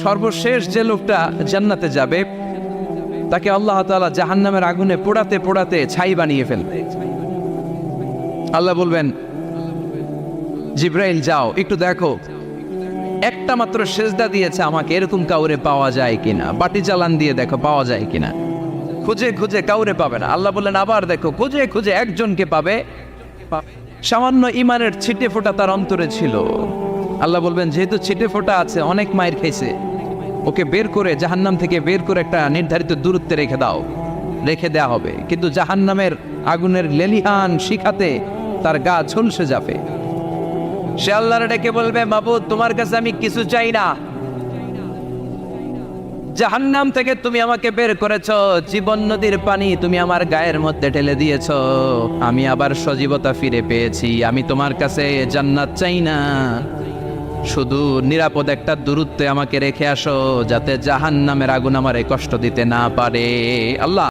সর্বশেষ যে লোকটা জান্নাতে যাবে তাকে আল্লাহ তাআলা জাহান্নামের আগুনে পোড়াতে পোড়াতে ছাই বানিয়ে ফেলবে। আল্লাহ বলবেন, জিব্রাইল যাও একটু দেখো, একটা মাত্র সেজদা দিয়েছে আমাকে, এরকম কাউরে পাওয়া যায় কিনা, বাটি চালান দিয়ে দেখো পাওয়া যায় কিনা। খুঁজে খুঁজে কাউরে পাবে না। আল্লাহ বললেন আবার দেখো, খুঁজে খুঁজে একজনকে পাবে, সামান্য ইমানের ছিটে ফোঁটা তার অন্তরে ছিল। আল্লাহ বলবেন যেহেতু ছিটে ফোঁটা আছে, অনেক মায়ের খাইছে, ওকে বের করে জাহান্নাম থেকে বের করে একটা নির্ধারিত দূরত্বে রেখে দাও, রেখে দেয়া হবে। কিন্তু জাহান্নামের আগুনের লেলিহান শিখাতে তার গা ঝলসে যাবে। সে আল্লাহর ডেকে বলবে, মাবুদ তোমার কাছে আমি কিছু চাই না, জাহান্নাম থেকে তুমি আমাকে বের করেছো, জীবন নদীর পানি তুমি আমার গায়ের মধ্যে ঢেলে দিয়েছো, আমি আবার সজীবতা ফিরে পেয়েছি। আমি তোমার কাছে জান্নাত চাই না, শুধু নিরাপদ একটা দূরত্বে আমাকে রেখে আসো, যাতে জাহান্নামের আগুন আমারে কষ্ট দিতে না পারে। আল্লাহ